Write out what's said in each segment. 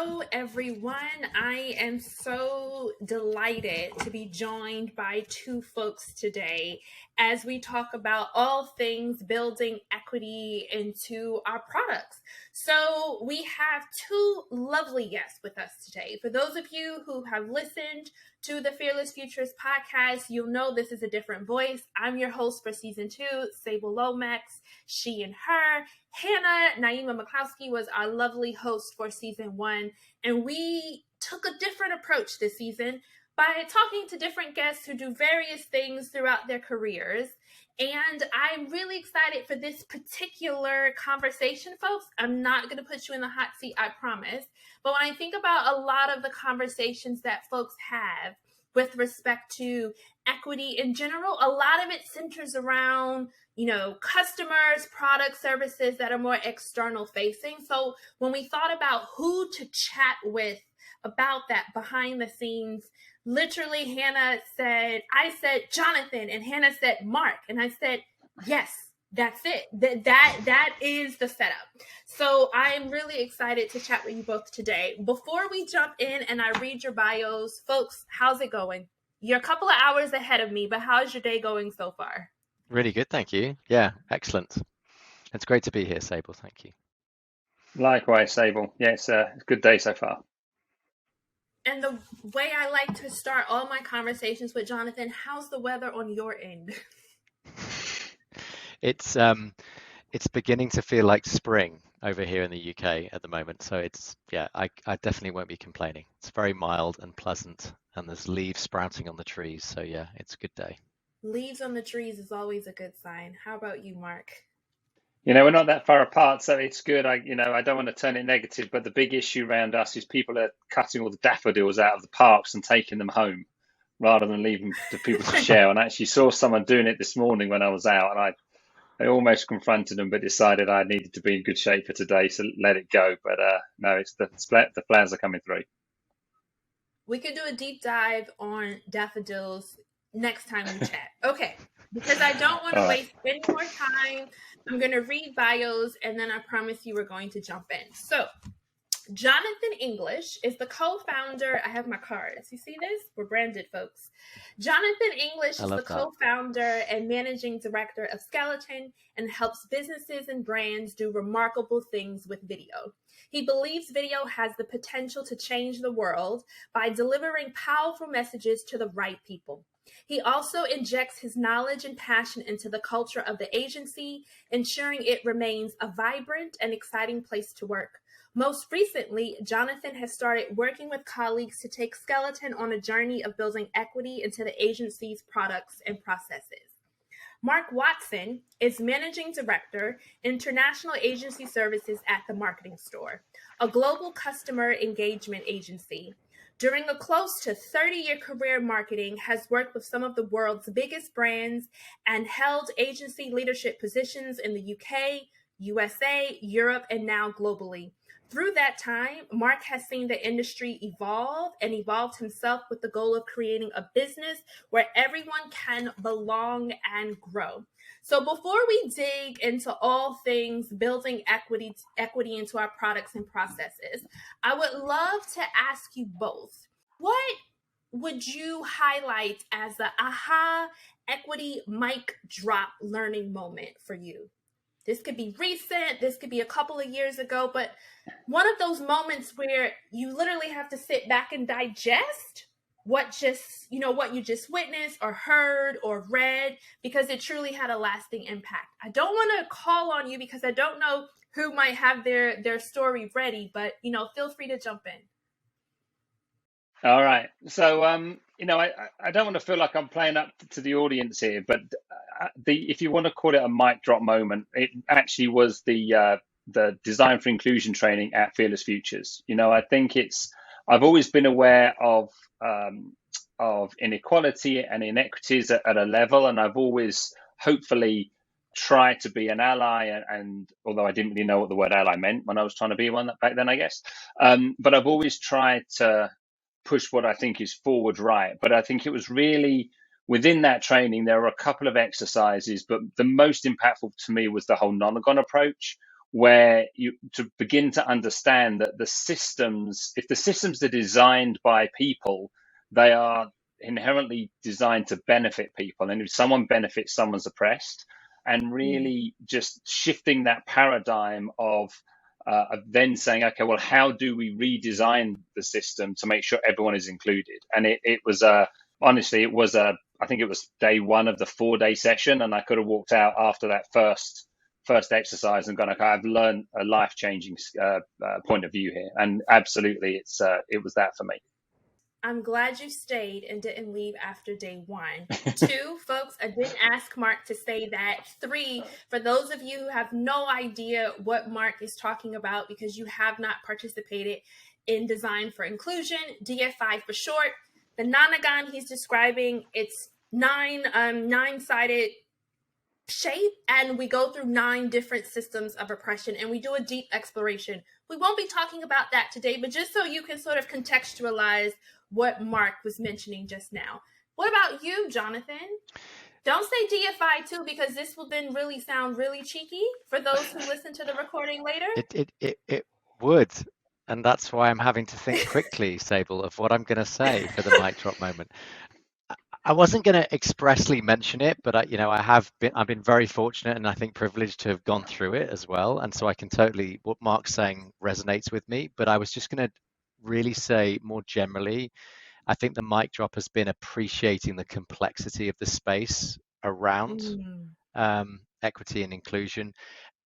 Hello, everyone. I am so delighted to be joined by two folks today as we talk about all things building equity into our products. So, we have two lovely guests with us today. For those of you who have listened to the Fearless Futures podcast, you'll know this is a different voice. I'm your host for season 2, Sable Lomax, she and her. Hannah Naima McCloskey was our lovely host for season 1, and we took a different approach this season by talking to different guests who do various things throughout their careers. And I'm really excited for this particular conversation, folks. I'm not going to put you in the hot seat, I promise. But when I think about a lot of the conversations that folks have with respect to equity in general, a lot of it centers around customers, products, services that are more external facing. So when we thought about who to chat with about that behind the scenes, literally I said Jonathan, and Hannah said Mark, and I said, yes, that's it. That is the setup. So I'm really excited to chat with you both today. Before we jump in and I read your bios, folks, how's it going? You're a couple of hours ahead of me, but how's your day going so far? Really good, thank you. Yeah, excellent. It's great to be here, Sable. Thank you. Likewise, Sable. Yeah, it's a good day so far. And the way I like to start all my conversations with Jonathan, how's the weather on your end? It's beginning to feel like spring over here in the UK at the moment. So I definitely won't be complaining. It's very mild and pleasant, and there's leaves sprouting on the trees. So yeah, it's a good day. Leaves on the trees is always a good sign. How about you, Mark? We're not that far apart, so it's good. I don't want to turn it negative, but the big issue around us is people are cutting all the daffodils out of the parks and taking them home rather than leaving to people to share. And I actually saw someone doing it this morning when I was out, and I almost confronted them, but decided I needed to be in good shape for today, so let it go. But no, it's the flowers are coming through. We could do a deep dive on daffodils next time we chat. Okay, because I don't want to waste any more time. I'm going to read bios, and then I promise you we're going to jump in. So, Jonathan English is the co-founder. I have my cards. You see this? We're branded, folks. Jonathan English is the co-founder and managing director of Skeleton and helps businesses and brands do remarkable things with video. He believes video has the potential to change the world by delivering powerful messages to the right people. He also injects his knowledge and passion into the culture of the agency, ensuring it remains a vibrant and exciting place to work. Most recently, Jonathan has started working with colleagues to take Skeleton on a journey of building equity into the agency's products and processes. Mark Watson is Managing Director, International Agency Services at The Marketing Store, a global customer engagement agency. During a close to 30-year career in marketing, has worked with some of the world's biggest brands and held agency leadership positions in the UK, USA, Europe, and now globally. Through that time, Mark has seen the industry evolve and evolved himself with the goal of creating a business where everyone can belong and grow. So before we dig into all things building equity into our products and processes, I would love to ask you both, what would you highlight as the aha equity mic drop learning moment for you? This could be recent, this could be a couple of years ago, but one of those moments where you literally have to sit back and digest what you just witnessed or heard or read, because it truly had a lasting impact. I don't want to call on you because I don't know who might have their story ready, but feel free to jump in. All right. So I don't want to feel like I'm playing up to the audience here, but if you want to call it a mic drop moment, it actually was the Design for Inclusion training at Fearless Futures. I think I've always been aware of inequality and inequities at a level, and I've always hopefully tried to be an ally, and although I didn't really know what the word ally meant when I was trying to be one back then, I guess, but I've always tried to push what I think is forward right. But I think it was really within that training, there were a couple of exercises, but the most impactful to me was the whole nonagon approach, where you to begin to understand that the systems, if the systems are designed by people, they are inherently designed to benefit people. And if someone benefits, someone's oppressed. And really just shifting that paradigm of then saying, okay, well, how do we redesign the system to make sure everyone is included? And it was honestly, it was I think it was day one of the 4-day session, and I could have walked out after that first exercise and gone, okay, I've learned a life-changing point of view here. And absolutely, it was that for me. I'm glad you stayed and didn't leave after day 1. 2, folks, I didn't ask Mark to say that. 3, for those of you who have no idea what Mark is talking about because you have not participated in Design for Inclusion, DFI for short, the nonagon he's describing, it's 9-sided shape, and we go through 9 different systems of oppression, and we do a deep exploration. We won't be talking about that today, but just so you can sort of contextualize what Mark was mentioning just now. What about you, Jonathan? Don't say DFI too, because this will then really sound really cheeky for those who listen to the recording later. It would, and that's why I'm having to think quickly, Sable, of what I'm going to say for the mic drop moment. I wasn't going to expressly mention it, but I've been very fortunate and I think privileged to have gone through it as well, and so I can totally, what Mark's saying resonates with me. But I was just going to really say more generally, I think the mic drop has been appreciating the complexity of the space around equity and inclusion,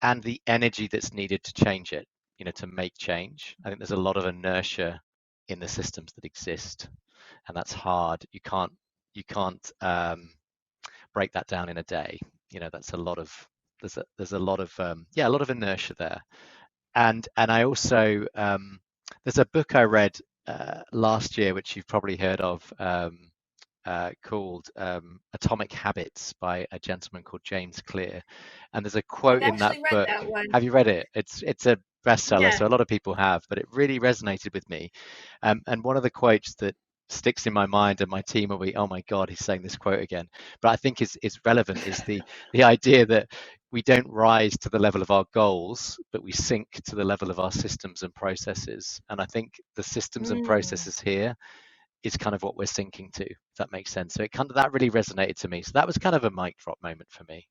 and the energy that's needed to change it, to make change. I think there's a lot of inertia in the systems that exist, and that's hard. You can't break that down in a day. That's a lot of there's a lot of inertia there. And I also there's a book I read last year, which you've probably heard of, called Atomic Habits by a gentleman called James Clear. And there's a quote in that book. That one. Have you read it? It's a bestseller, so a lot of people have, but it really resonated with me. And one of the quotes that sticks in my mind, and my team will be, oh my God, he's saying this quote again. But I think is relevant is the idea that we don't rise to the level of our goals, but we sink to the level of our systems and processes. And I think the systems and processes here is kind of what we're sinking to, if that makes sense. So that really resonated to me. So that was kind of a mic drop moment for me.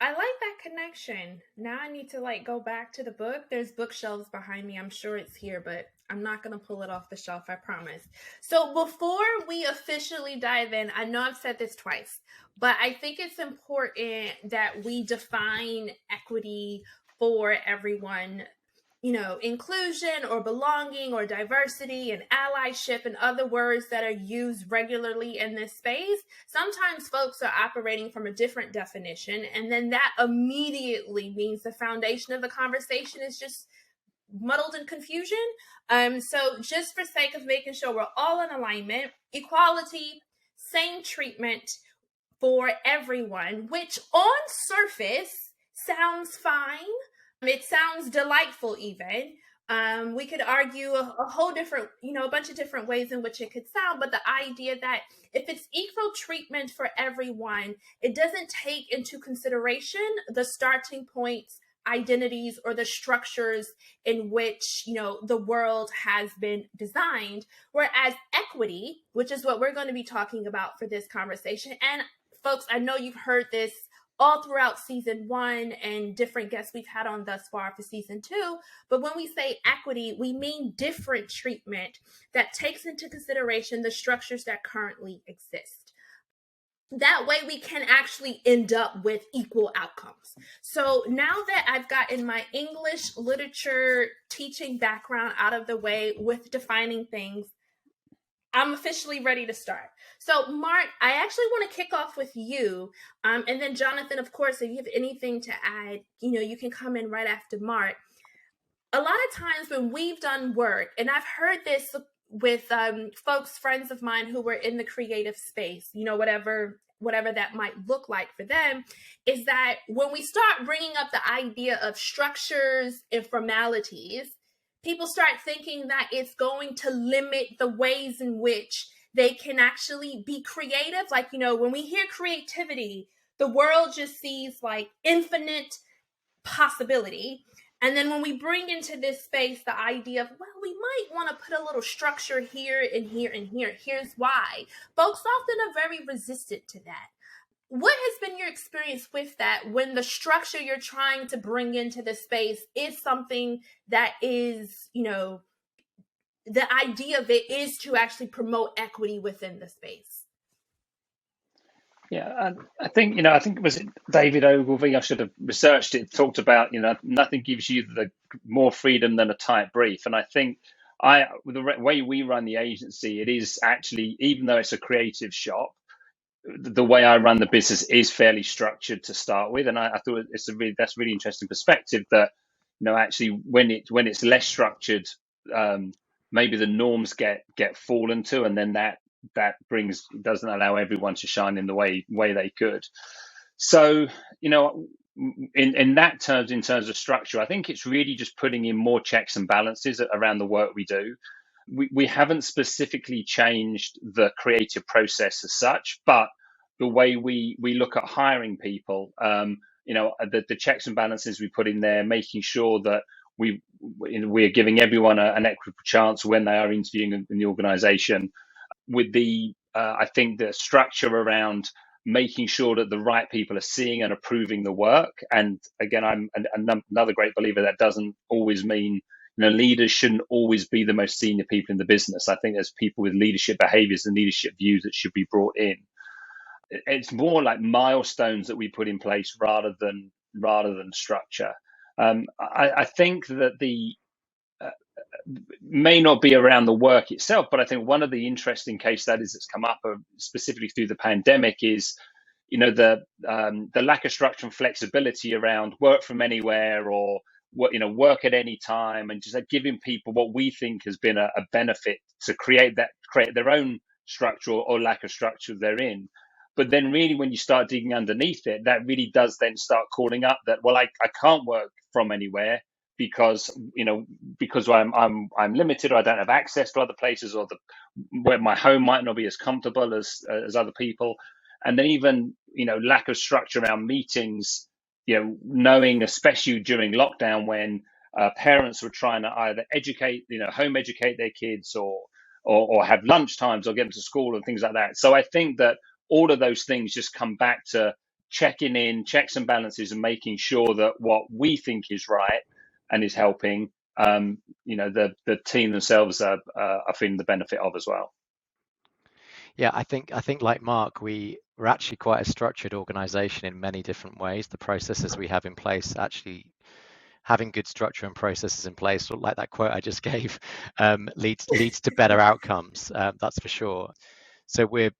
I like that connection. Now I need to go back to the book. There's bookshelves behind me. I'm sure it's here, but I'm not going to pull it off the shelf, I promise. So before we officially dive in, I know I've said this twice, but I think it's important that we define equity for everyone. Inclusion or belonging or diversity and allyship and other words that are used regularly in this space. Sometimes folks are operating from a different definition, and then that immediately means the foundation of the conversation is just muddled in confusion. So just for sake of making sure we're all in alignment, equality, same treatment for everyone, which on surface sounds fine. It sounds delightful even. We could argue a whole different, a bunch of different ways in which it could sound, but the idea that if it's equal treatment for everyone, it doesn't take into consideration the starting points, identities, or the structures in which, the world has been designed. Whereas equity, which is what we're going to be talking about for this conversation, and folks, I know you've heard this all throughout season 1 and different guests we've had on thus far for season 2. But when we say equity, we mean different treatment that takes into consideration the structures that currently exist. That way we can actually end up with equal outcomes. So now that I've gotten my English literature teaching background out of the way with defining things, I'm officially ready to start. So, Mark, I actually want to kick off with you. And then, Jonathan, of course, if you have anything to add, you can come in right after Mark. A lot of times when we've done work, and I've heard this with folks, friends of mine who were in the creative space, whatever that might look like for them, is that when we start bringing up the idea of structures and formalities, people start thinking that it's going to limit the ways in which they can actually be creative. When we hear creativity, the world just sees infinite possibility. And then when we bring into this space the idea of, well, we might want to put a little structure here and here and here. Here's why. Folks often are very resistant to that. What has been your experience with that when the structure you're trying to bring into the space is something that is, the idea of it is to actually promote equity within the space? Yeah, I think it was David Ogilvy. I should have researched it. Talked about nothing gives you the more freedom than a tight brief, and I think with the way we run the agency, it is actually, even though it's a creative shop, the way I run the business is fairly structured to start with, and I thought that's a really interesting perspective that actually when it's less structured, maybe the norms get fallen to, and then that doesn't allow everyone to shine in the way they could. So in that terms, in terms of structure, I think it's really just putting in more checks and balances around the work we do. We haven't specifically changed the creative process as such, but the way we look at hiring people, the checks and balances we put in there, making sure that we are giving everyone an equitable chance when they are interviewing in the organization, with I think the structure around making sure that the right people are seeing and approving the work. And again, I'm another great believer that doesn't always mean leaders shouldn't always be the most senior people in the business. I think there's people with leadership behaviors and leadership views that should be brought in. It's more like milestones that we put in place rather than structure. I think that the may not be around the work itself, but I think one of the interesting case studies that's come up specifically through the pandemic is, the lack of structure and flexibility around work from anywhere, or work at any time, and just giving people what we think has been a benefit to create their own structure or lack of structure they're in. But then really when you start digging underneath it, that really does then start calling up that, well, I can't work from anywhere because I'm limited, or I don't have access to other places, or where my home might not be as comfortable as other people. And then even lack of structure around meetings, knowing, especially during lockdown, when parents were trying to either home educate their kids, or have lunch times, or get them to school and things like that. So I think that all of those things just come back to checking in, checks and balances, and making sure that what we think is right and is helping, the team themselves are feeling the benefit of as well. Yeah, I think like Mark, we're actually quite a structured organization in many different ways. The processes we have in place, actually having good structure and processes in place, like that quote I just gave, leads to better outcomes. That's for sure. So we're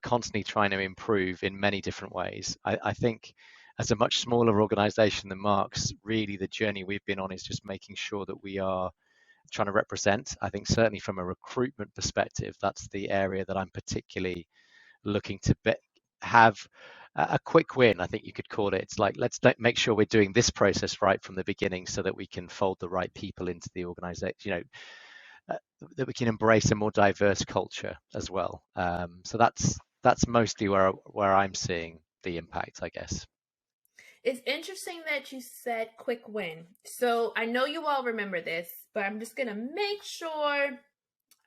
constantly trying to improve in many different ways. I think as a much smaller organization than Mark's, really the journey we've been on is just making sure that we are trying to represent. I think certainly from a recruitment perspective, that's the area that I'm particularly looking to have a quick win, I think you could call it. It's like, let's make sure we're doing this process right from the beginning so that we can fold the right people into the organization, that we can embrace a more diverse culture as well. So that's mostly where I'm seeing the impact, I guess. It's interesting that you said quick win. So I know you all remember this, but I'm just going to make sure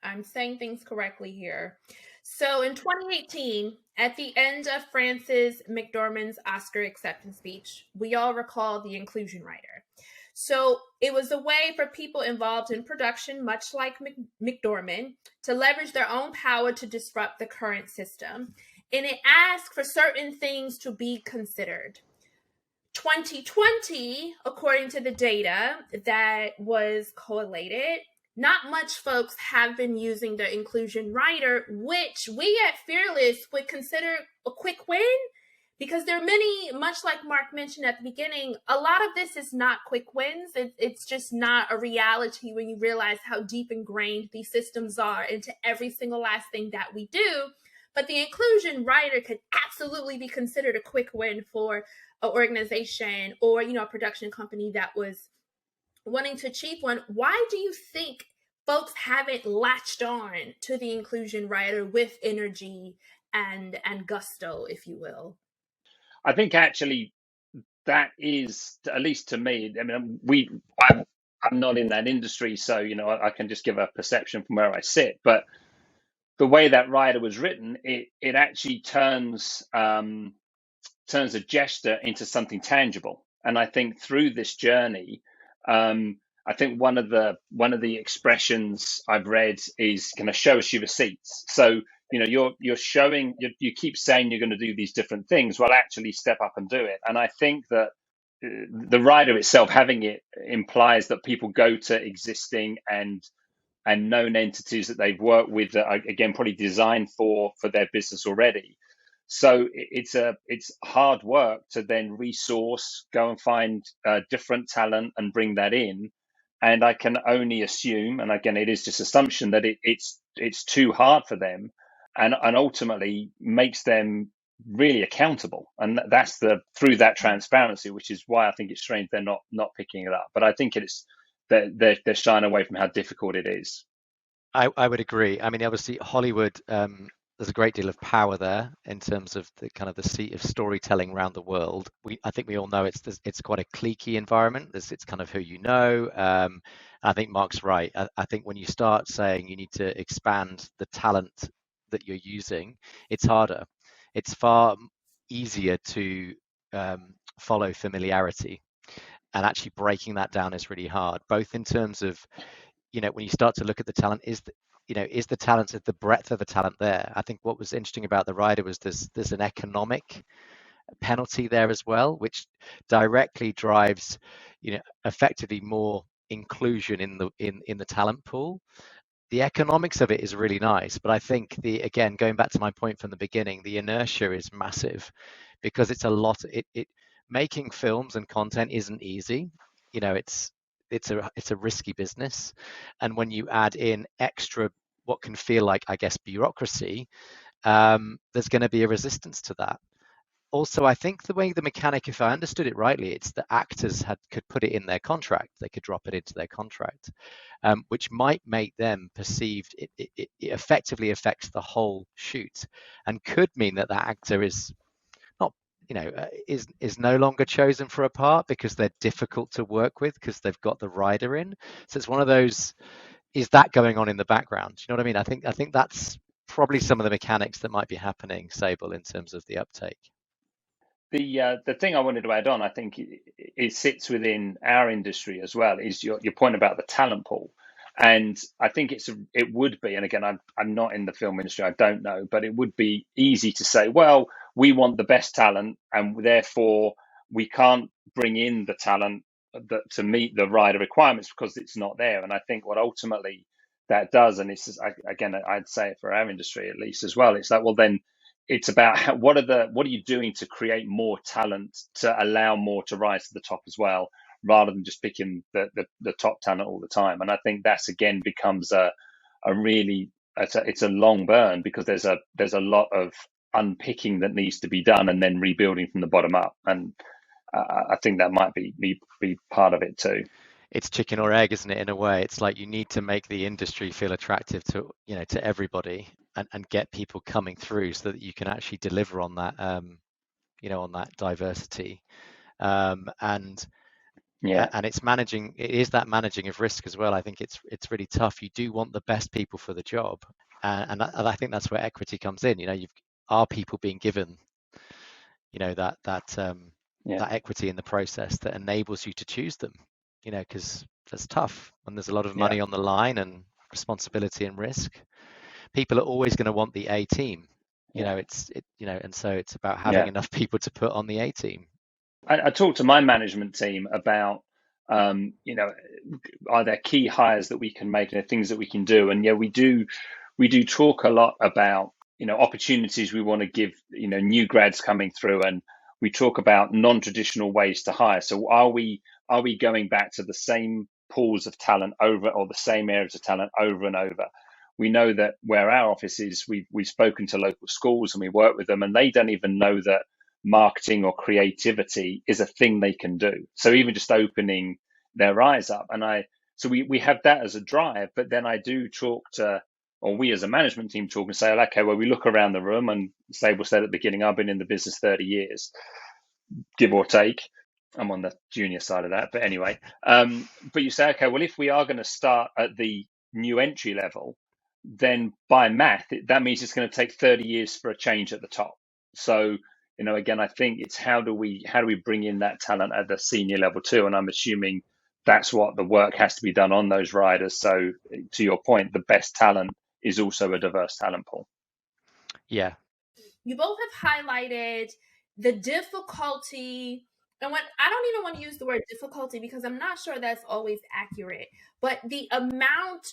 I'm saying things correctly here. So in 2018, at the end of Frances McDormand's Oscar acceptance speech, we all recall the inclusion rider. So it was a way for people involved in production, much like McDormand, to leverage their own power to disrupt the current system. And it asked for certain things to be considered. 2020, according to the data that was collated, not much folks have been using the inclusion rider, which we at Fearless would consider a quick win, because there are many, much like Mark mentioned at the beginning, a lot of this is not quick wins. It's just not a reality when you realize how deep ingrained these systems are into every single last thing that we do. But the inclusion rider could absolutely be considered a quick win for an organization or, a production company that was wanting to achieve one. Why do you think folks haven't latched on to the inclusion rider with energy and gusto, if you will? I think actually that is, at least to me, I mean, I'm not in that industry, so I can just give a perception from where I sit. But the way that rider was written, it actually turns a gesture into something tangible. And I think through this journey, I think one of the expressions I've read is going to show us your receipts. So you're showing, you keep saying you're going to do these different things. Well, actually step up and do it. And I think that the rider itself having it implies that people go to existing and known entities that they've worked with that are, again, probably designed for their business already. So it's hard work to then resource, go and find different talent and bring that in. And I can only assume, and again, it is just assumption, that it's too hard for them, and ultimately makes them really accountable. And that's through that transparency, which is why I think it's strange they're not picking it up. But I think it's they're shying away from how difficult it is. I would agree. I mean, obviously, Hollywood, there's a great deal of power there in terms of the kind of the seat of storytelling around the world. I think we all know it's quite a cliquey environment. It's kind of who you know. I think Mark's right. I think when you start saying you need to expand the talent that you're using, it's harder. It's far easier to follow familiarity, and actually breaking that down is really hard, both in terms of when you start to look at the talent, is the talent, the breadth of the talent there? I think what was interesting about the rider was there's an economic penalty there as well, which directly drives effectively more inclusion in the talent pool. The economics of it is really nice, but I think again, going back to my point from the beginning, the inertia is massive because it's a lot. It making films and content isn't easy. It's a risky business, and when you add in extra what can feel like, I guess, bureaucracy, there's going to be a resistance to that. Also, I think the way the mechanic, if I understood it rightly, it's the actors could put it in their contract. They could drop it into their contract, which might make them perceived. It effectively affects the whole shoot, and could mean that that actor is not, is no longer chosen for a part because they're difficult to work with because they've got the rider in. So it's one of those. Is that going on in the background? Do you know what I mean? I think that's probably some of the mechanics that might be happening, Sable, in terms of the uptake. The thing I wanted to add on, I think it sits within our industry as well, is your point about the talent pool. And I think it would be, and again, I'm not in the film industry, I don't know, but it would be easy to say, well, we want the best talent, and therefore we can't bring in the talent to meet the rider requirements because it's not there. And I think what ultimately that does, and it's again, I'd say it for our industry at least as well, it's like, well, then it's about what are you doing to create more talent to allow more to rise to the top as well, rather than just picking the top talent all the time. And I think that's again becomes a really it's a long burn because there's a lot of unpicking that needs to be done and then rebuilding from the bottom up. And I think that might be part of it too. It's chicken or egg, isn't it? In a way, it's like you need to make the industry feel attractive to everybody, and get people coming through so that you can actually deliver on that on that diversity, and Yeah, it is that managing of risk as well. I think it's really tough. You do want the best people for the job, and I think that's where equity comes in. Are people being given yeah, that equity in the process that enables you to choose them, because that's tough when there's a lot of yeah, money on the line and responsibility and risk. People are always going to want the A team. yeah, And so it's about having yeah. enough people to put on the A team. I talked to my management team about, are there key hires that we can make and things that we can do? And yeah, we do talk a lot about, opportunities we want to give, new grads coming through, and we talk about non-traditional ways to hire. So are we going back to the same pools of talent over, or the same areas of talent over and over? We know that where our office is, we've spoken to local schools and we work with them, and they don't even know that marketing or creativity is a thing they can do. So even just opening their eyes up, so we have that as a drive. But then I do talk to, or we as a management team talk and say, okay, well, we look around the room, and Sable said at the beginning, I've been in the business 30 years, give or take. I'm on the junior side of that, but anyway. But you say, okay, well, if we are going to start at the new entry level, then by math, that means it's going to take 30 years for a change at the top. So, again, I think it's how do we bring in that talent at the senior level too? And I'm assuming that's what the work has to be done on those riders. So, to your point, the best talent is also a diverse talent pool. Yeah. You both have highlighted the difficulty, and what I don't even want to use the word difficulty because I'm not sure that's always accurate, but the amount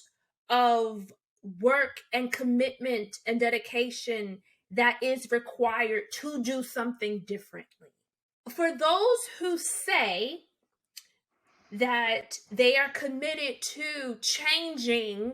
of work and commitment and dedication that is required to do something differently. For those who say that they are committed to changing,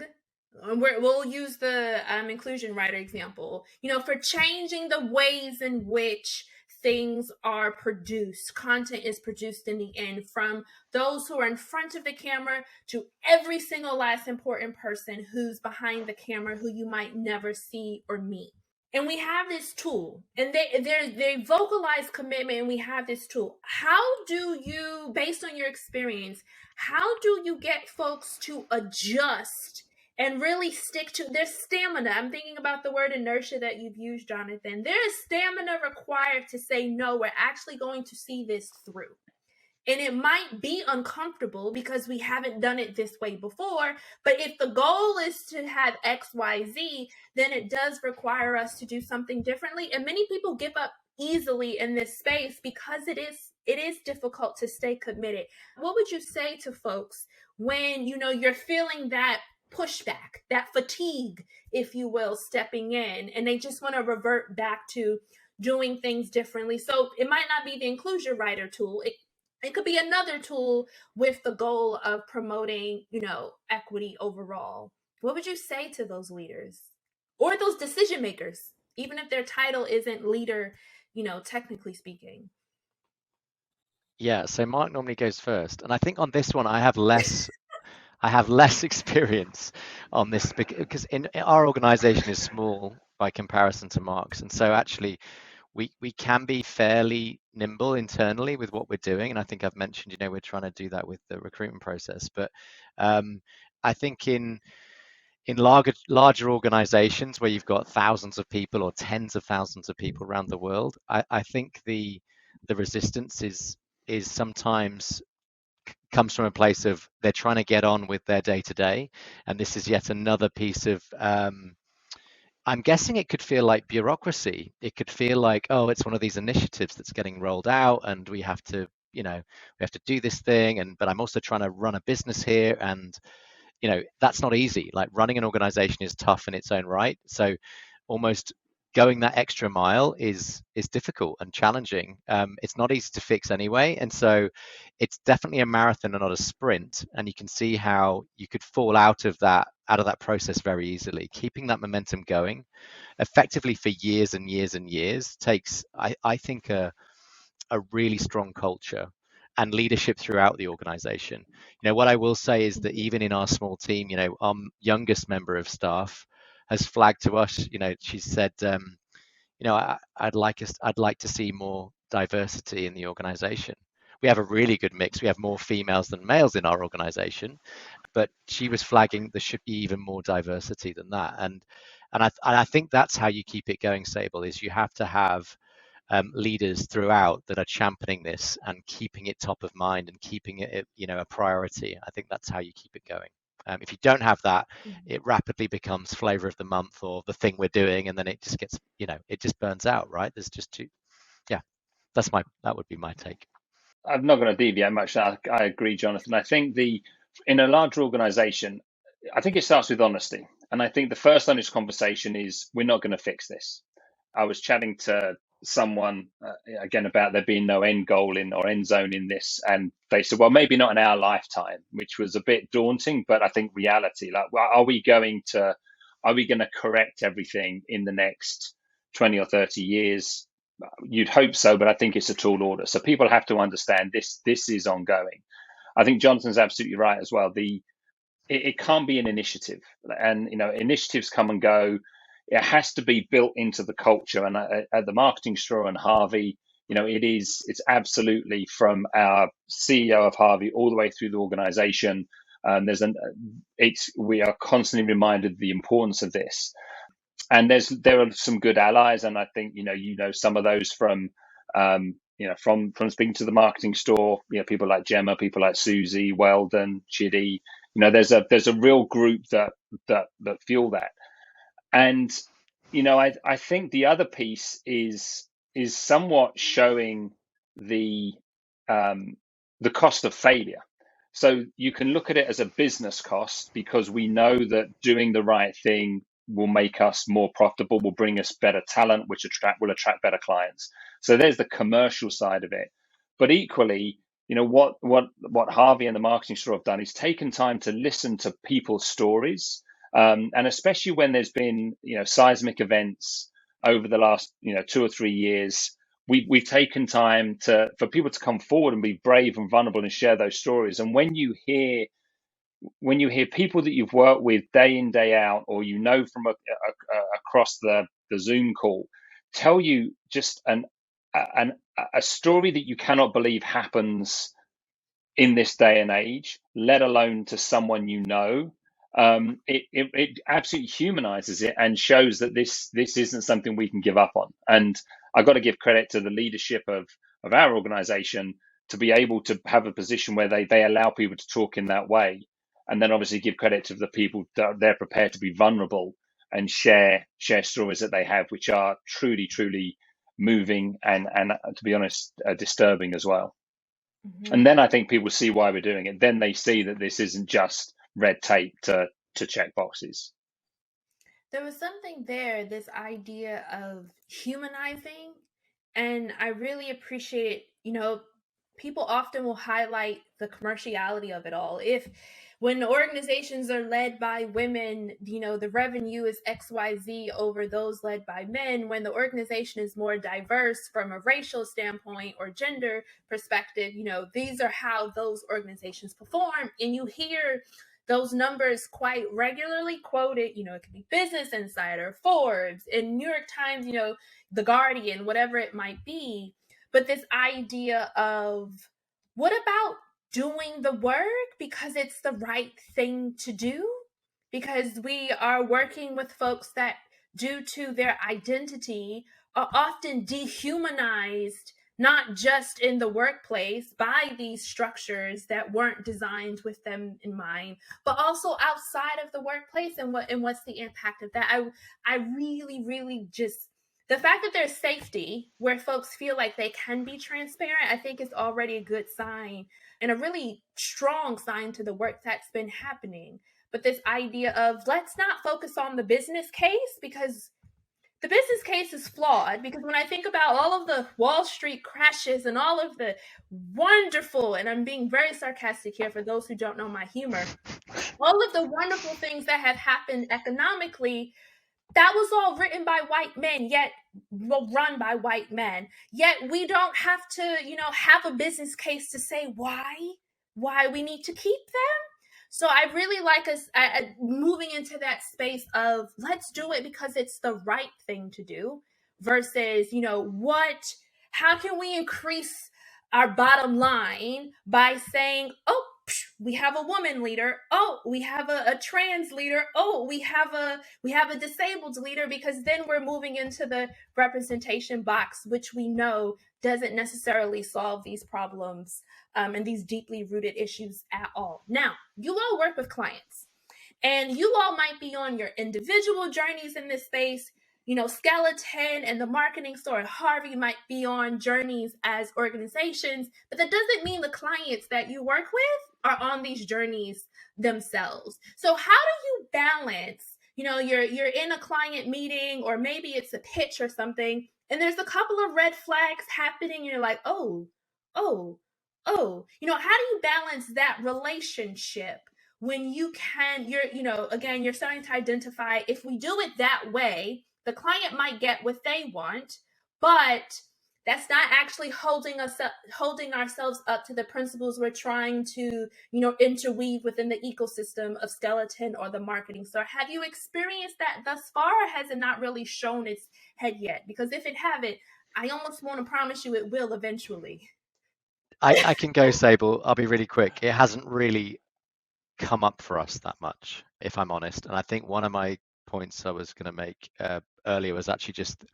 we'll use the inclusion rider example, for changing the ways in which things are produced, content is produced in the end, from those who are in front of the camera to every single last important person who's behind the camera who you might never see or meet. And we have this tool, and they vocalize commitment, and we have this tool. How do you, based on your experience, how do you get folks to adjust and really stick to their stamina? I'm thinking about the word inertia that you've used, Jonathan. There is stamina required to say, no, we're actually going to see this through. And it might be uncomfortable because we haven't done it this way before. But if the goal is to have X, Y, Z, then it does require us to do something differently. And many people give up easily in this space because it is difficult to stay committed. What would you say to folks when, you're feeling that pushback, that fatigue, if you will, stepping in, and they just want to revert back to doing things differently? So it might not be the inclusion writer tool. It could be another tool with the goal of promoting, equity overall. What would you say to those leaders or those decision makers, even if their title isn't leader, technically speaking? Yeah, so Mark normally goes first, and I think on this one I have less experience on this because our organization is small by comparison to Mark's, and so actually we can be fairly nimble internally with what we're doing. And I think I've mentioned, we're trying to do that with the recruitment process. But I think in larger organizations where you've got thousands of people or tens of thousands of people around the world, I think the resistance is sometimes comes from a place of they're trying to get on with their day to day, and this is yet another piece of I'm guessing it could feel like bureaucracy. It could feel like, oh, it's one of these initiatives that's getting rolled out, and we have to, we have to do this thing. But I'm also trying to run a business here, and that's not easy. Like, running an organization is tough in its own right. So almost going that extra mile is difficult and challenging. It's not easy to fix anyway, and so it's definitely a marathon and not a sprint. And you can see how you could fall out of that process very easily. Keeping that momentum going effectively for years and years and years takes, I think, a really strong culture and leadership throughout the organization. What I will say is that even in our small team, our youngest member of staff has flagged to us, she said, I'd like to see more diversity in the organization. We have a really good mix. We have more females than males in our organization, but she was flagging there should be even more diversity than that. And I think that's how you keep it going, Sable, is you have to have leaders throughout that are championing this and keeping it top of mind and keeping it, a priority. I think that's how you keep it going. If you don't have that, it rapidly becomes flavor of the month or the thing we're doing, and then it just gets, it just burns out, right? There's just too, yeah. That would be my take. I'm not going to deviate much. I agree, Jonathan. I think in a larger organization, I think it starts with honesty. And I think the first honest conversation is, we're not going to fix this. I was chatting to someone again about there being no end goal or end zone in this, and they said, well, maybe not in our lifetime, which was a bit daunting. But I think reality, like, well, are we going to correct everything in the next 20 or 30 years? You'd hope so, but I think it's a tall order. So people have to understand this is ongoing. I think Jonathan's absolutely right as well. It can't be an initiative, and initiatives come and go. It has to be built into the culture. And at the Marketing Straw and Harvey, it's absolutely from our CEO of Harvey all the way through the organization. We are constantly reminded of the importance of this. And there are some good allies, and I think some of those from from speaking to the marketing store, people like Gemma, people like Susie, Weldon, Chidi. There's a real group that fuel that. And I think the other piece is somewhat showing the cost of failure. So you can look at it as a business cost, because we know that doing the right thing will make us more profitable, will bring us better talent, which will attract better clients. So there's the commercial side of it. But equally, what Harvey and the marketing store have done is taken time to listen to people's stories, and especially when there's been seismic events over the last 2 or 3 years. We've taken time for people to come forward and be brave and vulnerable and share those stories. And when you hear people that you've worked with day in, day out, or from across the Zoom call, tell you just a story that you cannot believe happens in this day and age, let alone to someone it absolutely humanizes it and shows that this isn't something we can give up on. And I've got to give credit to the leadership of our organization to be able to have a position where they allow people to talk in that way, and then obviously give credit to the people that they're prepared to be vulnerable and share stories that they have, which are truly moving and to be honest, disturbing as well. Mm-hmm. And then I think people see why we're doing it. Then they see that this isn't just red tape to check boxes. There was something there, this idea of humanizing, and I really appreciate, people often will highlight the commerciality of it all. When organizations are led by women, the revenue is XYZ over those led by men. When the organization is more diverse from a racial standpoint or gender perspective, these are how those organizations perform. And you hear those numbers quite regularly quoted. It could be Business Insider, Forbes, and New York Times, The Guardian, whatever it might be. But this idea of, what about doing the work because it's the right thing to do? Because we are working with folks that, due to their identity, are often dehumanized, not just in the workplace by these structures that weren't designed with them in mind, but also outside of the workplace. And what's the impact of that? I really just, the fact that there's safety where folks feel like they can be transparent, I think is already a good sign and a really strong sign to the work that's been happening. But this idea of, let's not focus on the business case, because the business case is flawed. Because when I think about all of the Wall Street crashes and all of the wonderful, and I'm being very sarcastic here for those who don't know my humor, all of the wonderful things that have happened economically, that was all written by white men, yet run by white men. Yet we don't have to, have a business case to say why we need to keep them. So I really like us moving into that space of, let's do it because it's the right thing to do, versus, how can we increase our bottom line by saying, oh, we have a woman leader. Oh, we have a trans leader. Oh, we have a disabled leader, because then we're moving into the representation box, which we know doesn't necessarily solve these problems and these deeply rooted issues at all. Now, you all work with clients, and you all might be on your individual journeys in this space. Skeleton and the marketing store and Harvey might be on journeys as organizations, but that doesn't mean the clients that you work with are on these journeys themselves. So how do you balance, you're in a client meeting, or maybe it's a pitch or something, and there's a couple of red flags happening, and you're like, oh, how do you balance that relationship when you're starting to identify, if we do it that way, the client might get what they want, but that's not actually holding ourselves up to the principles we're trying to, interweave within the ecosystem of Skeleton or the marketing store. Have you experienced that thus far, or has it not really shown its head yet? Because if it haven't, I almost want to promise you it will eventually. I can go, Sable. I'll be really quick. It hasn't really come up for us that much, if I'm honest. And I think one of my points I was going to make earlier was actually just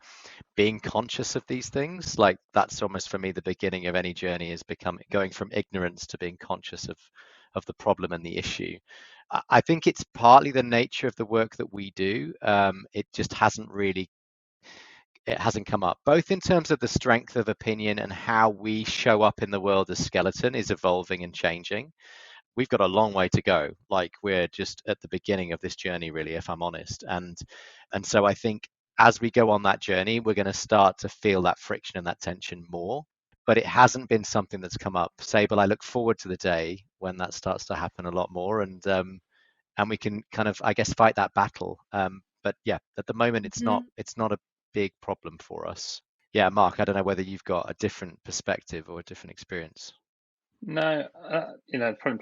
being conscious of these things. Like that's almost for me the beginning of any journey is going from ignorance to being conscious of the problem and the issue. I think it's partly the nature of the work that we do. It just hasn't come up, both in terms of the strength of opinion and how we show up in the world as Skeleton is evolving and changing. We've got a long way to go. Like we're just at the beginning of this journey, really, if I'm honest. And so I think as we go on that journey, we're going to start to feel that friction and that tension more. But it hasn't been something that's come up. Sable, I look forward to the day when that starts to happen a lot more, and we can kind of, I guess, fight that battle. But yeah, at the moment, it's not a big problem for us. Yeah, Mark, I don't know whether you've got a different perspective or a different experience. No,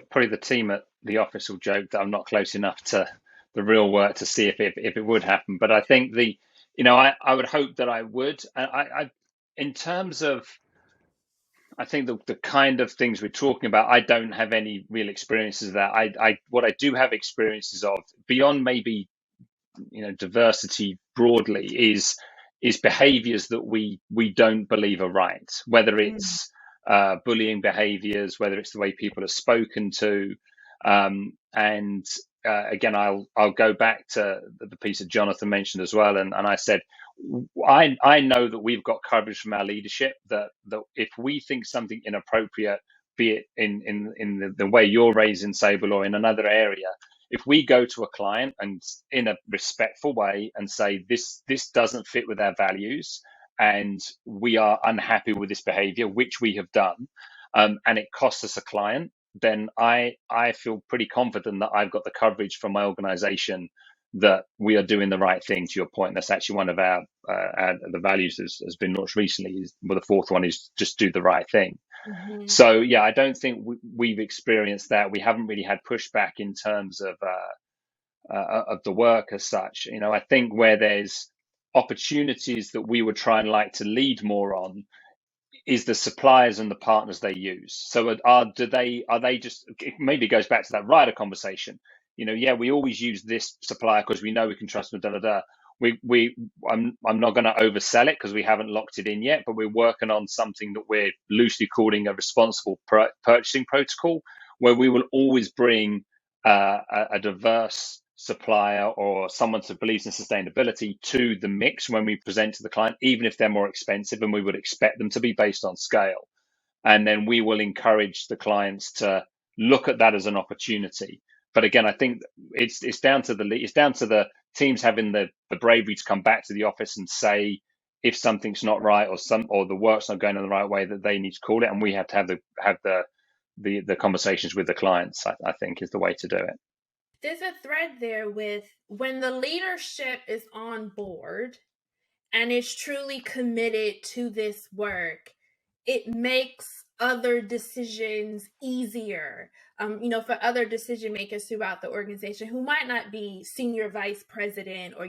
probably the team at the office will joke that I'm not close enough to the real work to see if it would happen. But I think I would hope that I would. In terms of, I think the kind of things we're talking about, I don't have any real experiences of that. What I do have experiences of beyond maybe diversity broadly is behaviors that we don't believe are right, whether it's bullying behaviors, whether it's the way people are spoken to, and again, I'll go back to the piece that Jonathan mentioned as well, and I said I know that we've got coverage from our leadership that if we think something inappropriate, be it in the way you're raising, Sable, or in another area, if we go to a client and in a respectful way and say this doesn't fit with our values and we are unhappy with this behavior, which we have done, and it costs us a client, then I feel pretty confident that I've got the coverage from my organization that we are doing the right thing. To your point, that's actually one of our the values has been launched recently. Well, the fourth one is just do the right thing. So yeah, I don't think we've experienced that. We haven't really had pushback in terms of the work as such. I think where there's opportunities that we would try and like to lead more on is the suppliers and the partners they use. So are they just, it maybe goes back to that rider conversation. Yeah, we always use this supplier because we know we can trust them. I'm not going to oversell it because we haven't locked it in yet, but we're working on something that we're loosely calling a responsible purchasing protocol, where we will always bring a diverse supplier or someone who believes in sustainability to the mix when we present to the client, even if they're more expensive, and we would expect them to be based on scale. And then we will encourage the clients to look at that as an opportunity. But again, I think it's down to the teams having the bravery to come back to the office and say if something's not right or the work's not going in the right way, that they need to call it, and we have to have the conversations with the clients. I think is the way to do it. There's a thread there with when the leadership is on board and is truly committed to this work, it makes other decisions easier. For other decision makers throughout the organization who might not be senior vice president or,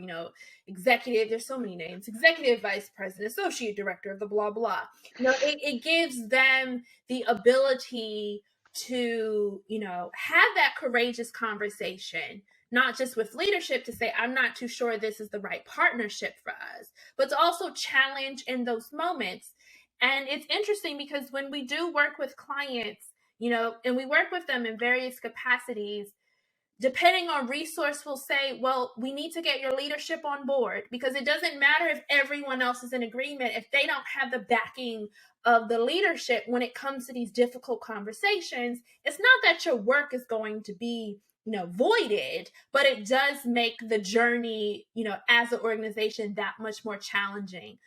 executive, there's so many names, executive vice president, associate director of the blah, blah. It gives them the ability to, have that courageous conversation, not just with leadership to say, I'm not too sure this is the right partnership for us, but to also challenge in those moments. And it's interesting because when we do work with clients, and we work with them in various capacities, depending on resource, we'll say, well, we need to get your leadership on board, because it doesn't matter if everyone else is in agreement. If they don't have the backing of the leadership when it comes to these difficult conversations, it's not that your work is going to be voided, but it does make the journey, as an organization that much more challenging.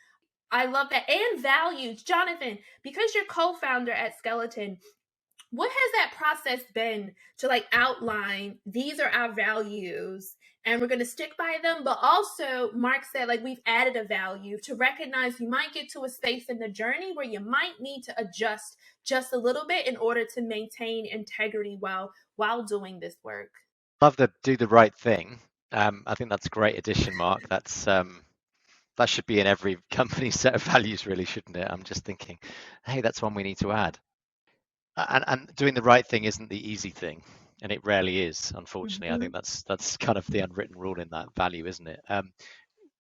I love that. And values. Jonathan, because you're co-founder at Skeleton, what has that process been to outline these are our values and we're going to stick by them? But also, Mark said, we've added a value to recognize you might get to a space in the journey where you might need to adjust just a little bit in order to maintain integrity while doing this work. Love the do the right thing. I think that's a great addition, Mark. That's that should be in every company's set of values, really, shouldn't it? I'm just thinking, hey, that's one we need to add. And doing the right thing isn't the easy thing, and it rarely is, unfortunately. I think that's kind of the unwritten rule in that value, isn't it?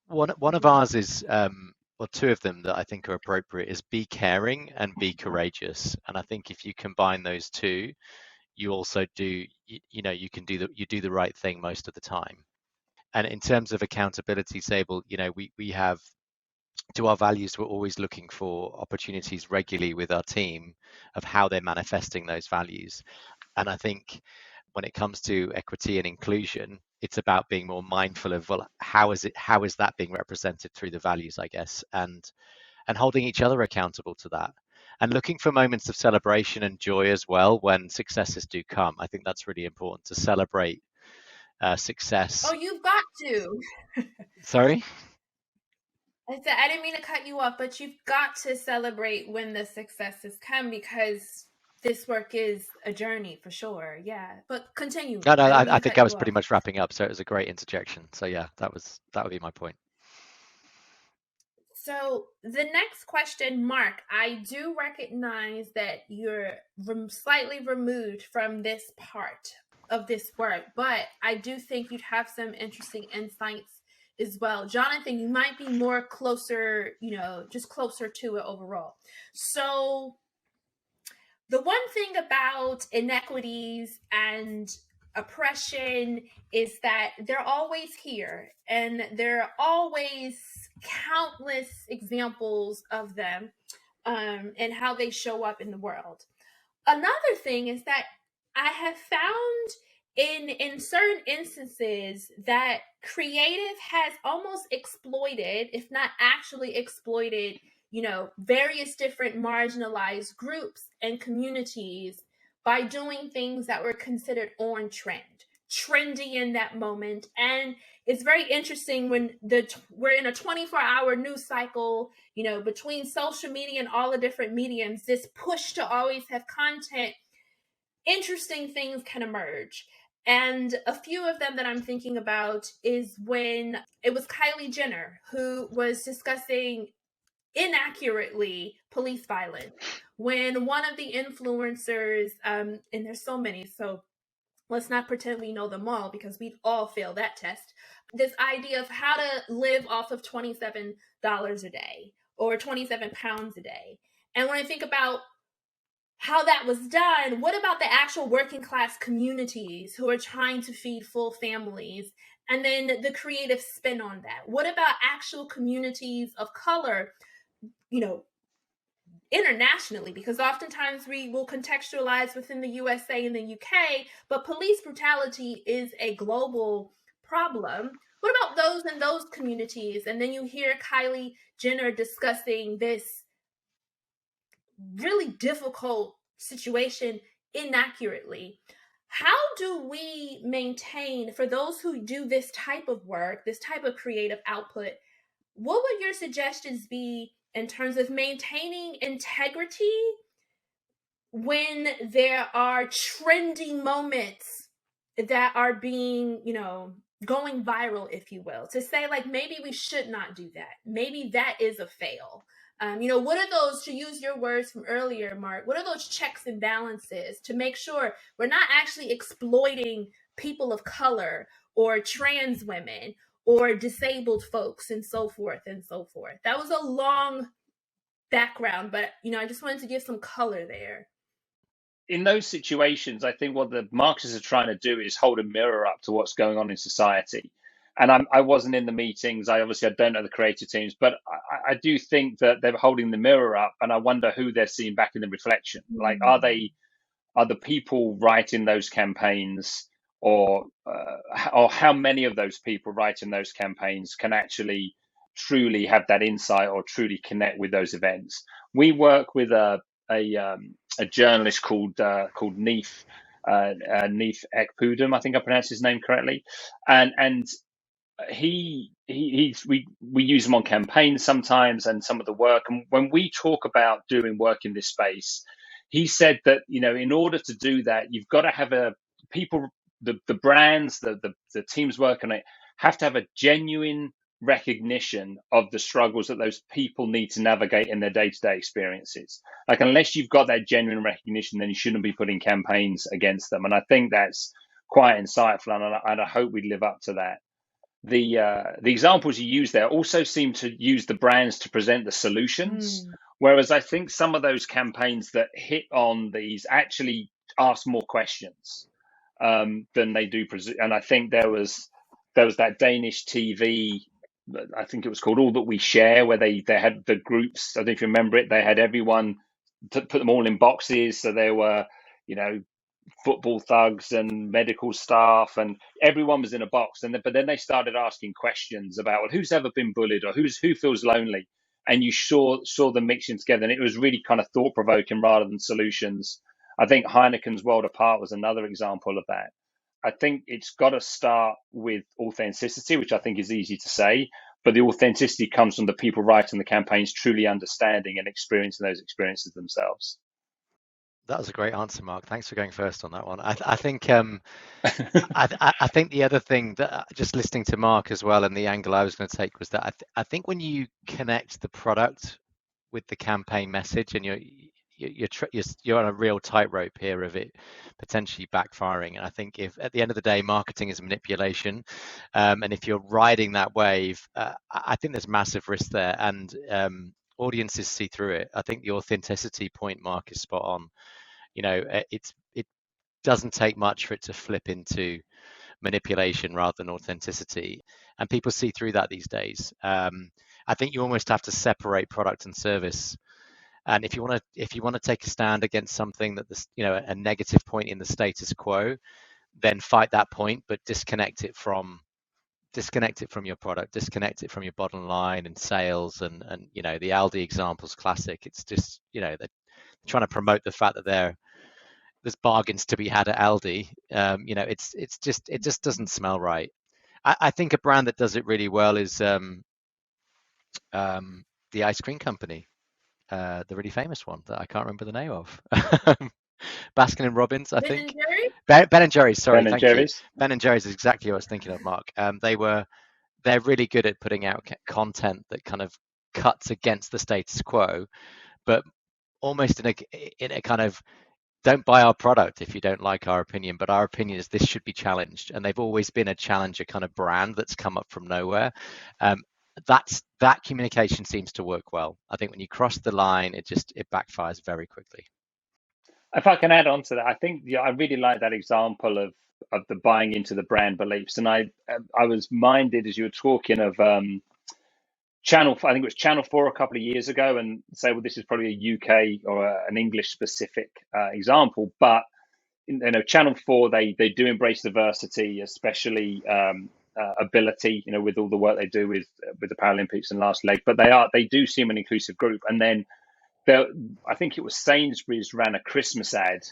One of ours is, or two of them that I think are appropriate, is be caring and be courageous. And I think if you combine those two, you also do, you can do the right thing most of the time. And in terms of accountability, Sable, we have, to our values, we're always looking for opportunities regularly with our team of how they're manifesting those values. And I think when it comes to equity and inclusion, it's about being more mindful of, well, how is that being represented through the values, I guess, and holding each other accountable to that, and looking for moments of celebration and joy as well when successes do come. I think that's really important, to celebrate success. Oh, you've got to. Sorry? I said I didn't mean to cut you off, but you've got to celebrate when the successes come, because this work is a journey for sure. Yeah, but continue. No, I I think I was pretty much wrapping up, so it was a great interjection. So yeah, that would be my point. So the next question, Mark, I do recognize that you're slightly removed from this part of this work, but I do think you'd have some interesting insights as well. Jonathan, you might be more closer, just closer to it overall. So the one thing about inequities and oppression is that they're always here, and there are always countless examples of them, and how they show up in the world. Another thing is that I have found in certain instances that creative has almost exploited, if not actually exploited, various different marginalized groups and communities by doing things that were considered on trend, trendy in that moment. And it's very interesting when we're in a 24-hour news cycle, between social media and all the different mediums, this push to always have content, interesting things can emerge. And a few of them that I'm thinking about is when it was Kylie Jenner who was discussing inaccurately police violence, when one of the influencers, and there's so many, so let's not pretend we know them all because we'd all fail that test, this idea of how to live off of $27 a day or 27 pounds a day. And when I think about how that was done, what about the actual working class communities who are trying to feed full families? And then the creative spin on that. What about actual communities of color, internationally? Because oftentimes we will contextualize within the USA and the UK, but police brutality is a global problem. What about those in those communities? And then you hear Kylie Jenner discussing this really difficult situation inaccurately. How do we maintain, for those who do this type of work, this type of creative output, what would your suggestions be in terms of maintaining integrity when there are trending moments that are being, going viral, if you will, to say, like, maybe we should not do that. Maybe that is a fail. What are those, to use your words from earlier, Mark, what are those checks and balances to make sure we're not actually exploiting people of color or trans women or disabled folks and so forth and so forth? That was a long background, but, I just wanted to give some color there. In those situations, I think what the Marxists are trying to do is hold a mirror up to what's going on in society. And I wasn't in the meetings. I don't know the creative teams, but I do think that they're holding the mirror up, and I wonder who they're seeing back in the reflection. Like, are the people writing those campaigns, or how many of those people writing those campaigns can actually truly have that insight or truly connect with those events? We work with a journalist called Neef Ekpudum, I think I pronounced his name correctly, and we use him on campaigns sometimes, and some of the work. And when we talk about doing work in this space, he said that in order to do that, you've got to have the brands, the teams working on it have to have a genuine recognition of the struggles that those people need to navigate in their day-to-day experiences. Like, unless you've got that genuine recognition, then you shouldn't be putting campaigns against them. And I think that's quite insightful, and I hope we live up to that. The examples you use there also seem to use the brands to present the solutions, whereas I think some of those campaigns that hit on these actually ask more questions than they do. And I think there was that Danish TV, I think it was called All That We Share, where they had the groups. I don't know if you remember it. They had everyone to put them all in boxes, so there were, you know, football thugs and medical staff, and everyone was in a box. But then they started asking questions about, well, who's ever been bullied, or who feels lonely, and you saw them mixing together, and it was really kind of thought provoking rather than solutions. I think Heineken's World Apart was another example of that. I think it's got to start with authenticity, which I think is easy to say, but the authenticity comes from the people writing the campaigns truly understanding and experiencing those experiences themselves. That was a great answer, Mark. Thanks for going first on that one. I think I think the other thing that just listening to Mark as well, and the angle I was going to take was that I think when you connect the product with the campaign message, and you're on a real tightrope here of it potentially backfiring. And I think if at the end of the day, marketing is manipulation, and if you're riding that wave, I think there's massive risk there, and audiences see through it. I think the authenticity point, Mark, is spot on. You know, it doesn't take much for it to flip into manipulation rather than authenticity, and people see through that these days. I think you almost have to separate product and service. And if you want to take a stand against something that this, you know, a negative point in the status quo, then fight that point, but disconnect it from your product, disconnect it from your bottom line and sales, and you know, the Aldi example's classic. It's just, you know, they're trying to promote the fact that there's bargains to be had at Aldi. You know, it just doesn't smell right. I think a brand that does it really well is the ice cream company, the really famous one that I can't remember the name of. Baskin and Robbins, I think. Ben and Jerry's, sorry, thank you. Ben and Jerry's is exactly what I was thinking of, Mark. They're really good at putting out content that kind of cuts against the status quo, but almost in a kind of, don't buy our product if you don't like our opinion, but our opinion is this should be challenged. And they've always been a challenger kind of brand that's come up from nowhere. That communication seems to work well. I think when you cross the line, it backfires very quickly. If I can add on to that, I think I really like that example of the buying into the brand beliefs. And I was minded as you were talking of Channel, I think it was Channel 4 a couple of years ago, and say, well, this is probably a UK or an English specific example, but you know, Channel 4, they do embrace diversity, especially ability, you know, with all the work they do with the Paralympics and last leg, but they do seem an inclusive group. And then I think it was Sainsbury's ran a Christmas ad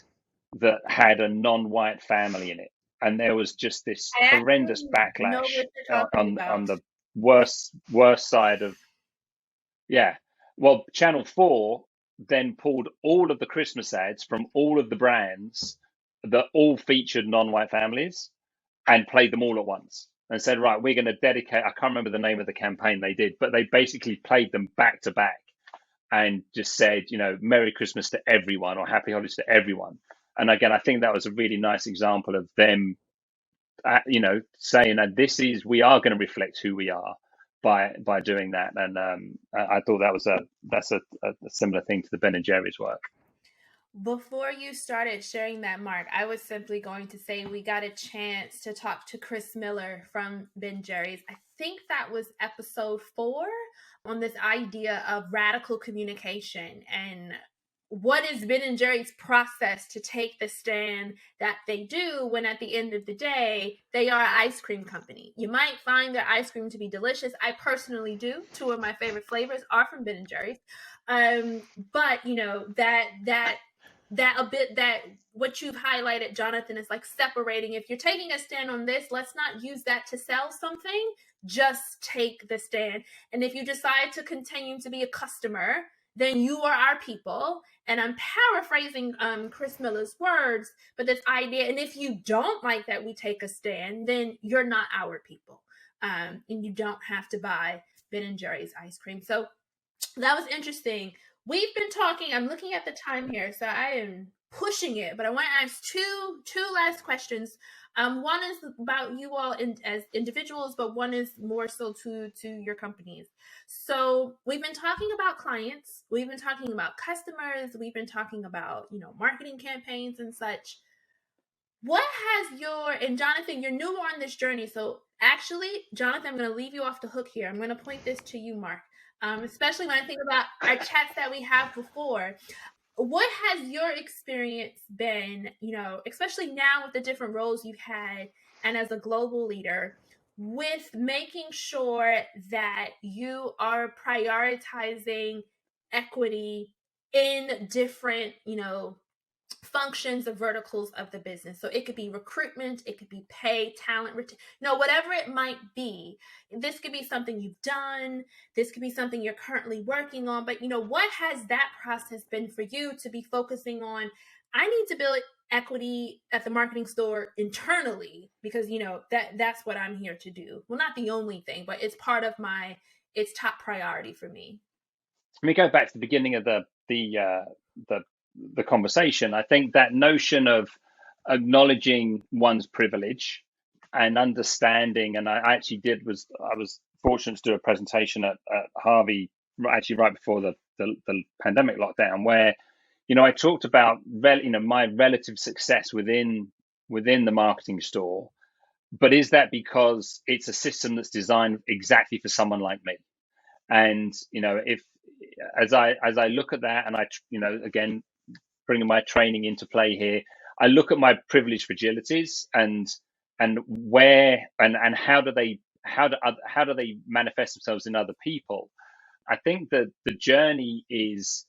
that had a non-white family in it, and there was just this horrendous backlash on the worst side of, yeah. Well, Channel 4 then pulled all of the Christmas ads from all of the brands that all featured non-white families and played them all at once, and said, right, we're going to dedicate, I can't remember the name of the campaign they did, but they basically played them back to back and just said, you know, Merry Christmas to everyone, or Happy Holidays to everyone. And again, I think that was a really nice example of them, you know, saying that we are going to reflect who we are by doing that. And I thought that's a similar thing to the Ben and Jerry's work. Before you started sharing that, Mark, I was simply going to say we got a chance to talk to Chris Miller from Ben Jerry's. I think that was episode 4, on this idea of radical communication and what is Ben and Jerry's process to take the stand that they do when at the end of the day, they are an ice cream company. You might find their ice cream to be delicious. I personally do. 2 of my favorite flavors are from Ben and Jerry's. But you know, that what you've highlighted, Jonathan, is like separating. If you're taking a stand on this, let's not use that to sell something. Just take the stand. And if you decide to continue to be a customer, then you are our people. And I'm paraphrasing Chris Miller's words, but this idea, and if you don't like that we take a stand, then you're not our people. and you don't have to buy Ben & Jerry's ice cream. So that was interesting. We've been talking, I'm looking at the time here, so I am pushing it, but I want to ask two last questions. One is about you all as individuals, but one is more so to your companies. So we've been talking about clients, we've been talking about customers, we've been talking about, marketing campaigns and such. What has and Jonathan, you're newer on this journey, so actually, Jonathan, I'm going to leave you off the hook here. I'm going to point this to you, Mark. Especially when I think about our chats that we have before. What has your experience been, especially now with the different roles you've had and as a global leader, with making sure that you are prioritizing equity in different, functions of verticals of the business? So it could be recruitment, it could be pay, talent, whatever it might be. This could be something you've done, this could be something you're currently working on, but what has that process been for you to be focusing on? I need to build equity at the marketing store internally, because that's what I'm here to do. Well, not the only thing, but it's part of it's top priority for me. Let me go back to the beginning of the conversation. I think that notion of acknowledging one's privilege and understanding, and I was fortunate to do a presentation at Harvey actually right before the pandemic lockdown, where I talked about my relative success within the marketing store, but is that because it's a system that's designed exactly for someone like me? And if as I look at that, and I again bringing my training into play here, I look at my privileged fragilities and where and how do they manifest themselves in other people. I think that the journey is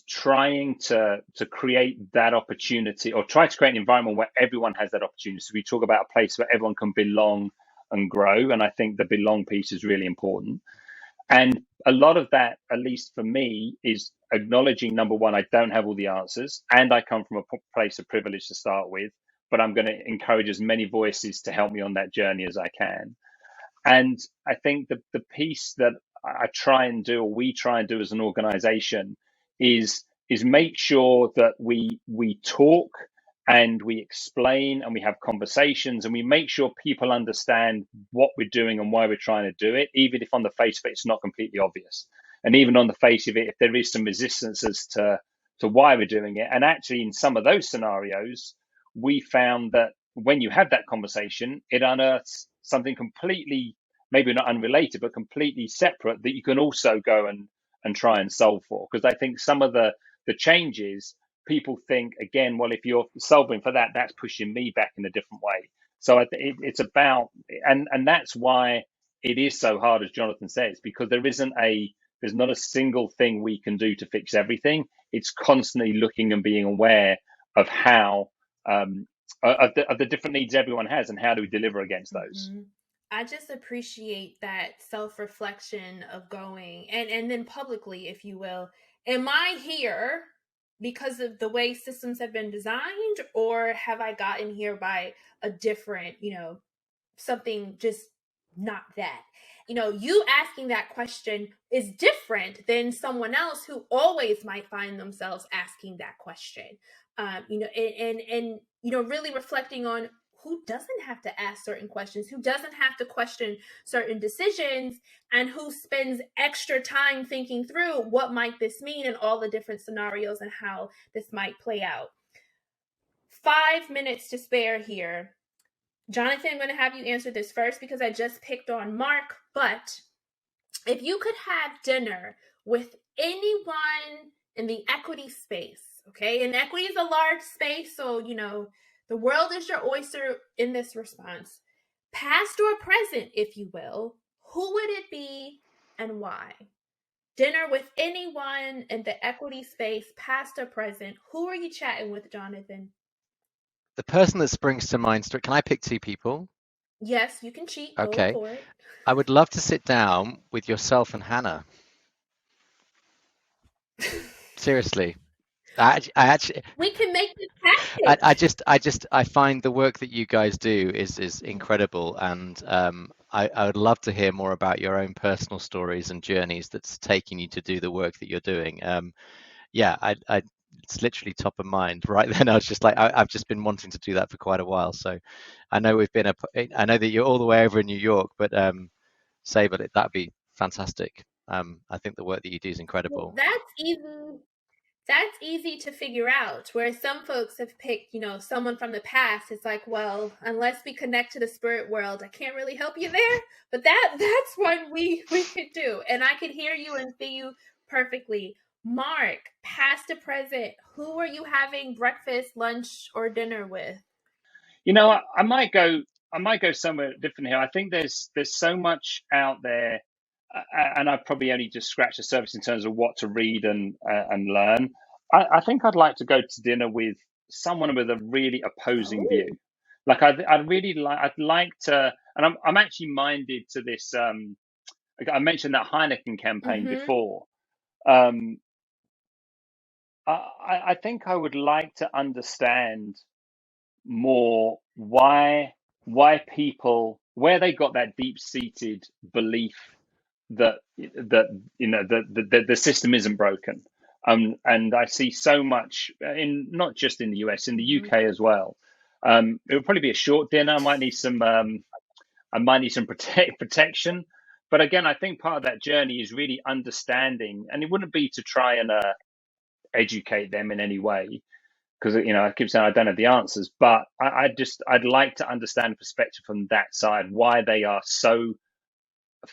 trying to create that opportunity, or try to create an environment where everyone has that opportunity. So we talk about a place where everyone can belong and grow, and I think the belong piece is really important. And a lot of that, at least for me, is acknowledging, number one, I don't have all the answers, and I come from a place of privilege to start with, but I'm going to encourage as many voices to help me on that journey as I can. And I think the piece that I try and do, or we try and do as an organization, is make sure that we talk and we explain and we have conversations and we make sure people understand what we're doing and why we're trying to do it, even if on the face of it, it's not completely obvious. And even on the face of it, if there is some resistance as to why we're doing it. And actually, in some of those scenarios, we found that when you have that conversation, it unearths something completely, maybe not unrelated, but completely separate that you can also go and try and solve for. Because I think some of the changes, people think, again, well, if you're solving for that, that's pushing me back in a different way. So it's about, and that's why it is so hard, as Jonathan says, because there's not a single thing we can do to fix everything. It's constantly looking and being aware of how, of the different needs everyone has, and how do we deliver against those. Mm-hmm. I just appreciate that self-reflection of going and then publicly, if you will, am I here because of the way systems have been designed, or have I gotten here by a different, something just not that? You asking that question is different than someone else who always might find themselves asking that question. And really reflecting on who doesn't have to ask certain questions, who doesn't have to question certain decisions, and who spends extra time thinking through what might this mean and all the different scenarios and how this might play out. 5 minutes to spare here. Jonathan, I'm going to have you answer this first because I just picked on Mark, but if you could have dinner with anyone in the equity space, okay, and equity is a large space, so, the world is your oyster in this response, past or present, if you will, who would it be and why? Dinner with anyone in the equity space, past or present, who are you chatting with, Jonathan? The person that springs to mind, can I pick two people? Yes, you can cheat. Okay. Go for it. I would love to sit down with yourself and Hannah. Seriously. I actually, We can make this package. I find the work that you guys do is incredible, and I would love to hear more about your own personal stories and journeys that's taking you to do the work that you're doing. Yeah, it's literally top of mind right then. I was just like, I've just been wanting to do that for quite a while. So I know I know that you're all the way over in New York, but Sable, that'd be fantastic. I think the work that you do is Well, incredible. that's easy to figure out. Where some folks have picked, someone from the past. It's like, well, unless we connect to the spirit world, I can't really help you there. But that's what we could do, and I could hear you and see you perfectly. Mark, past to present, who are you having breakfast, lunch, or dinner with? I might go somewhere different here. I think there's so much out there, and I've probably only just scratched the surface in terms of what to read and learn. I think I'd like to go to dinner with someone with a really opposing Oh. view. Like I'd like to, and I'm actually minded to this. I mentioned that Heineken campaign before. Um, I think I would like to understand more why people, where they got that deep-seated belief that the system isn't broken. And I see so much in, not just in the US, in the UK as well. It would probably be a short dinner. I might need some protection. But again, I think part of that journey is really understanding, and it wouldn't be to try and educate them in any way, because I keep saying I don't have the answers, but I'd like to understand the perspective from that side, why they are so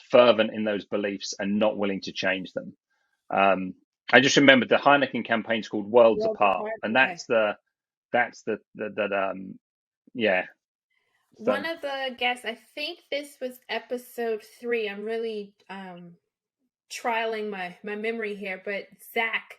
fervent in those beliefs and not willing to change them. I just remembered the Heineken campaign's called Worlds Worlds Apart, apart. and Okay. that's the yeah. So One of the guests, I think this was episode 3. I'm really trialing my memory here, but Zach,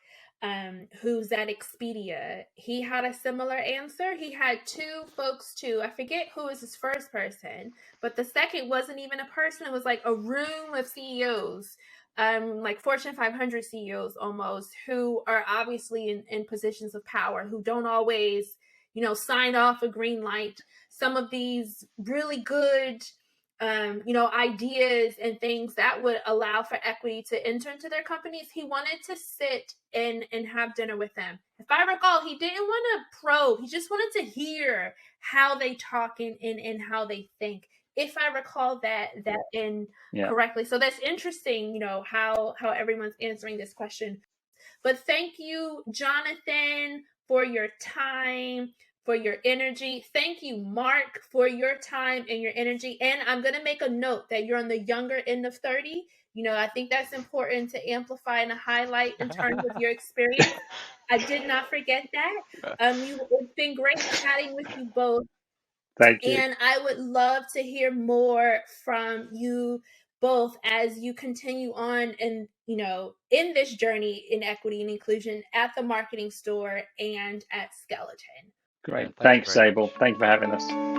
who's at Expedia, he had a similar answer. He had 2 folks too. I forget who was his first person, but the second wasn't even a person. It was like a room of CEOs, like Fortune 500 CEOs almost, who are obviously in positions of power, who don't always, sign off a green light. Some of these really good ideas and things that would allow for equity to enter into their companies. He wanted to sit and have dinner with them. If I recall, he didn't want to probe. He just wanted to hear how they talk and how they think. If I recall that in correctly. So that's interesting, how everyone's answering this question. But thank you, Jonathan, for your time, for your energy. Thank you, Mark, for your time and your energy. And I'm going to make a note that you're on the younger end of 30. I think that's important to amplify and highlight in terms of your experience. I did not forget that. It's been great chatting with you both. thank you. And I would love to hear more from you both as you continue on and in this journey in equity and inclusion at the marketing store and at Skeleton. Great. Yeah, thank you Thanks, very much. Sable. Thank you for having us.